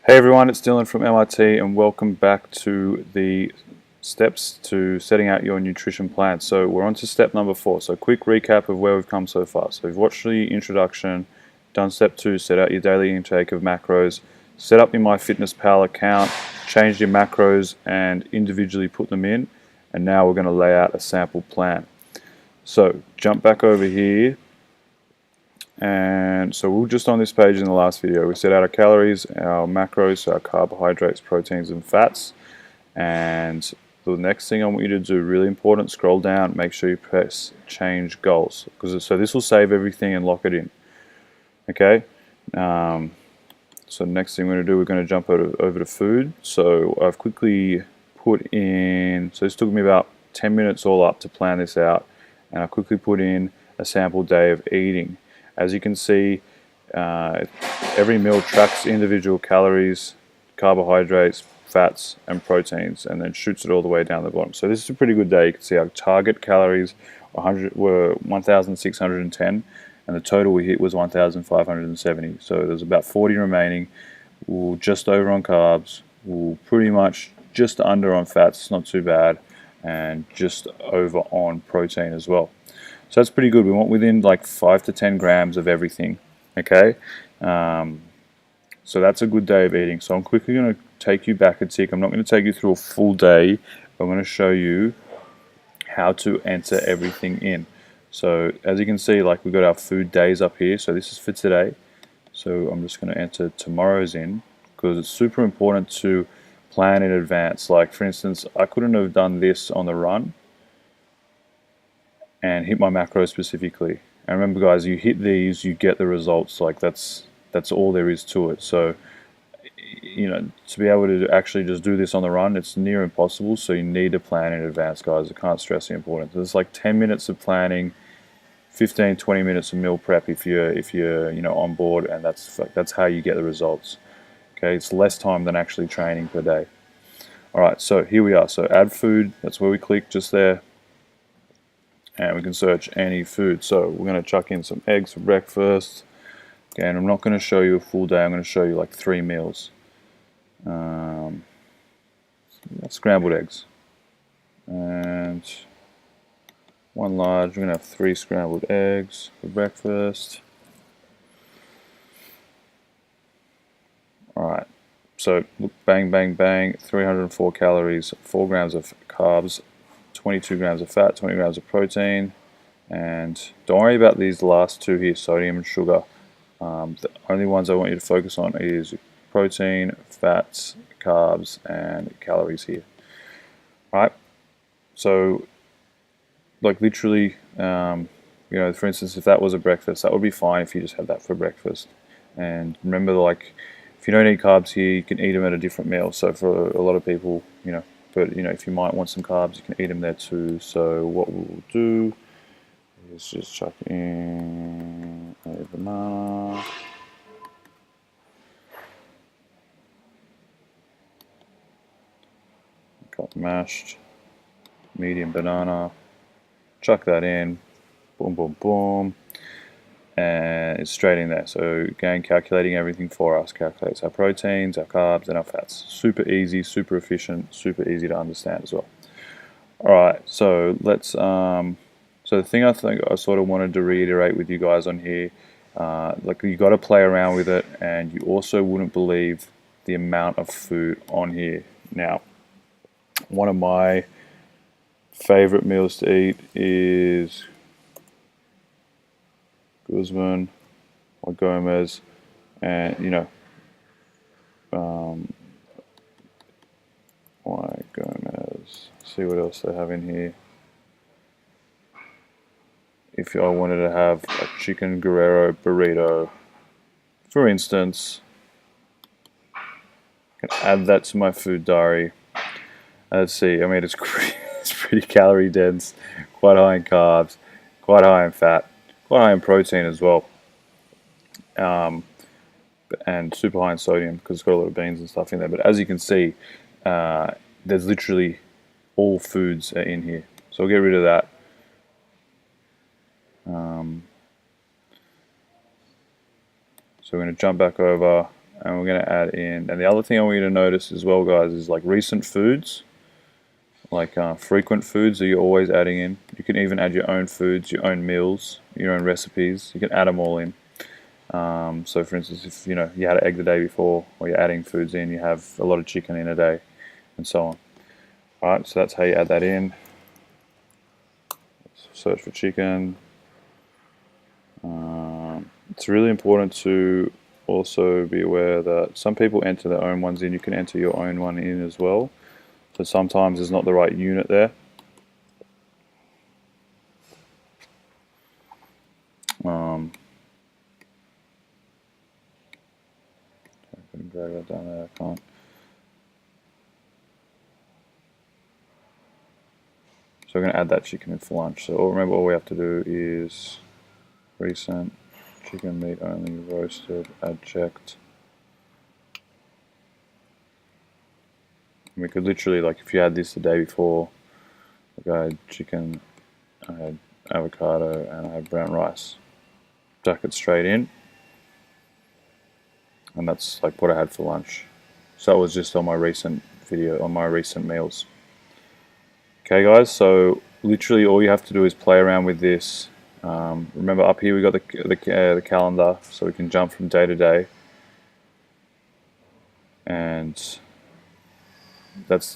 Hey everyone, it's Dylan from MIT and welcome back to the steps to setting out your nutrition plan. So we're on to step number 4. So quick recap of where we've come so far. So we've watched the introduction, done step 2, set out your daily intake of macros, set up your MyFitnessPal account, changed your macros and individually put them in, and now we're going to lay out a sample plan. So jump back over here. And so we're just on this page in the last video. We set out our calories, our macros, so our carbohydrates, proteins, and fats. And the next thing I want you to do, really important, scroll down, make sure you press change goals. So this will save everything and lock it in. Okay? So next thing we're going to do, we're going to jump over to food. So I've quickly put in, so this took me about 10 minutes all up to plan this out. And I quickly put in a sample day of eating. As you can see, every meal tracks individual calories, carbohydrates, fats, and proteins, and then shoots it all the way down the bottom. So this is a pretty good day. You can see our target calories were 1,610, and the total we hit was 1,570. So there's about 40 remaining. We're just over on carbs. We're pretty much just under on fats. It's not too bad, and just over on protein as well. So that's pretty good. We want within like 5 to 10 grams of everything. Okay, so that's a good day of eating. So I'm quickly going to take you back a tick. I'm not going to take you through a full day. I'm going to show you how to enter everything in. So as you can see, like we've got our food days up here. So this is for today. So I'm just going to enter tomorrow's in because it's super important to plan in advance. Like for instance, I couldn't have done this on the run and hit my macros specifically. And remember guys, you hit these, you get the results. Like that's all there is to it. So you know, to be able to actually just do this on the run, it's near impossible. So you need to plan in advance, guys. I can't stress the importance. There's like 10 minutes of planning, 15-20 minutes of meal prep if you're you know on board, and that's how you get the results. Okay, it's less time than actually training per day. All right, so here we are. So add food. That's where we click just there. And we can search any food. So we're going to chuck in some eggs for breakfast. Again, I'm not going to show you a full day. I'm going to show you like 3 meals. Scrambled eggs. And 1 large. We're going to have 3 scrambled eggs for breakfast. Alright, so look, bang, bang, bang. 304 calories, 4 grams of carbs, 22 grams of fat, 20 grams of protein, and don't worry about these last 2 here, sodium and sugar. The only ones I want you to focus on is protein, fats, carbs, and calories here. Right? So, like literally, you know, for instance, if that was a breakfast, that would be fine if you just had that for breakfast. And remember, like, if you don't eat carbs here, you can eat them at a different meal. So for a lot of people, you know, but you know, if you might want some carbs, you can eat them there too. So what we'll do is just chuck in a banana. Got mashed medium banana. Chuck that in. Boom, boom, boom. And it's straight in there. So again, calculating everything for us. Calculates our proteins, our carbs, and our fats. Super easy, super efficient, super easy to understand as well. Alright, so let's so the thing I think I sort of wanted to reiterate with you guys on here, like you got to play around with it, and you also wouldn't believe the amount of food on here. Now, one of my favorite meals to eat is Guzman or Gomez, and you know, why Gomez? See what else they have in here. If I wanted to have a chicken Guerrero burrito, for instance, I can add that to my food diary. Let's see. I mean, it's pretty calorie dense, quite high in carbs, quite high in fat, quite high in protein as well, and super high in sodium because it's got a lot of beans and stuff in there. But as you can see, there's literally all foods are in here. So I'll get rid of that. So we're going to jump back over and we're going to add in, and the other thing I want you to notice as well, guys, is like recent foods, like frequent foods that you're always adding in. You can even add your own foods, your own meals, your own recipes. You can add them all in. So for instance, if you had an egg the day before, or you're adding foods in, you have a lot of chicken in a day, and so on. Alright, so that's how you add that in. Search for chicken. It's really important to also be aware that some people enter their own ones in. You can enter your own one in as well. So sometimes there's not the right unit there. I can drag that down there, I can't. So we're going to add that chicken in for lunch. So remember, all we have to do is recent, chicken meat only, roasted, add checked. We could literally, like if you had this the day before, like I had chicken, I had avocado, and I had brown rice. Duck it straight in. And that's like what I had for lunch. So that was just on my recent video, on my recent meals. Okay guys, so literally all you have to do is play around with this. Remember up here we got the calendar, so we can jump from day to day. And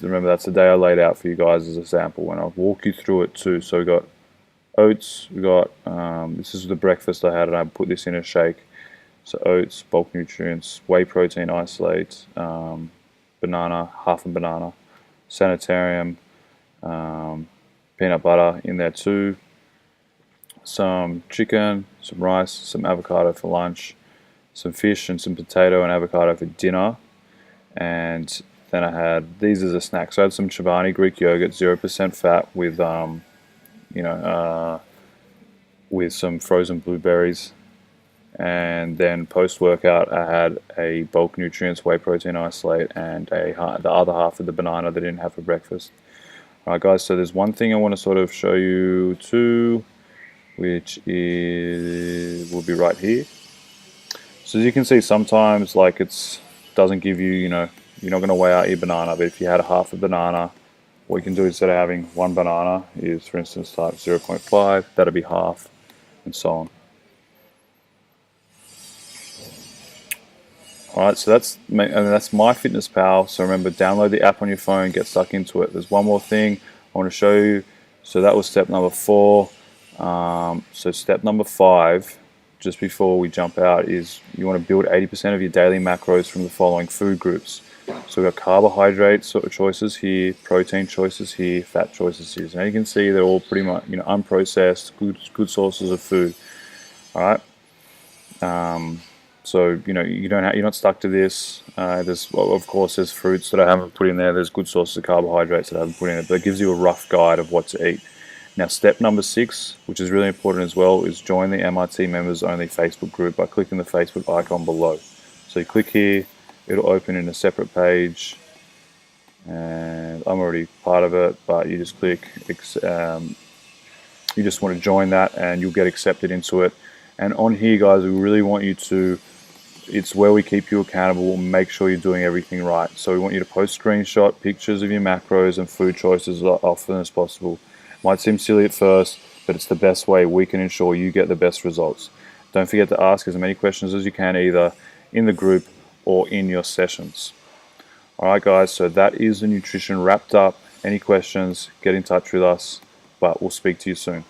remember that's the day I laid out for you guys as a sample, and I'll walk you through it too. So we got oats, we got this is the breakfast I had, and I put this in a shake. So oats, bulk nutrients, whey protein isolate, banana, half a banana, sanitarium, peanut butter in there too, some chicken, some rice, some avocado for lunch, some fish and some potato and avocado for dinner, and then I had these as a snack. So I had some Chobani Greek yogurt, 0% fat with with some frozen blueberries. And then post-workout I had a bulk nutrients whey protein isolate and the other half of the banana that I didn't have for breakfast. Alright guys, so there's one thing I want to sort of show you too, which will be right here. So as you can see, sometimes like doesn't give you, you're not going to weigh out your banana, but if you had a half a banana, what you can do instead of having one banana is, for instance, type 0.5, that'll be half, and so on. Alright, so that's MyFitnessPal. So remember, download the app on your phone, get stuck into it. There's one more thing I want to show you. So that was step number 4. So step number 5, just before we jump out, is you want to build 80% of your daily macros from the following food groups. So we've got carbohydrate sort of choices here, protein choices here, fat choices here. So now you can see they're all pretty much unprocessed, good sources of food. Alright. So you're not stuck to this. Of course there's fruits that I haven't put in there. There's good sources of carbohydrates that I haven't put in it, but it gives you a rough guide of what to eat. Now step number 6, which is really important as well, is join the MRT members only Facebook group by clicking the Facebook icon below. So you click here, it'll open in a separate page, and I'm already part of it, but you just click, you just want to join that and you'll get accepted into it. And on here guys, we really want you to, it's where we keep you accountable and make sure you're doing everything right. So we want you to post screenshot pictures of your macros and food choices as often as possible. Might seem silly at first, but it's the best way we can ensure you get the best results. Don't forget to ask as many questions as you can, either in the group or in your sessions. Alright guys, so that is the nutrition wrapped up. Any questions, get in touch with us, but we'll speak to you soon.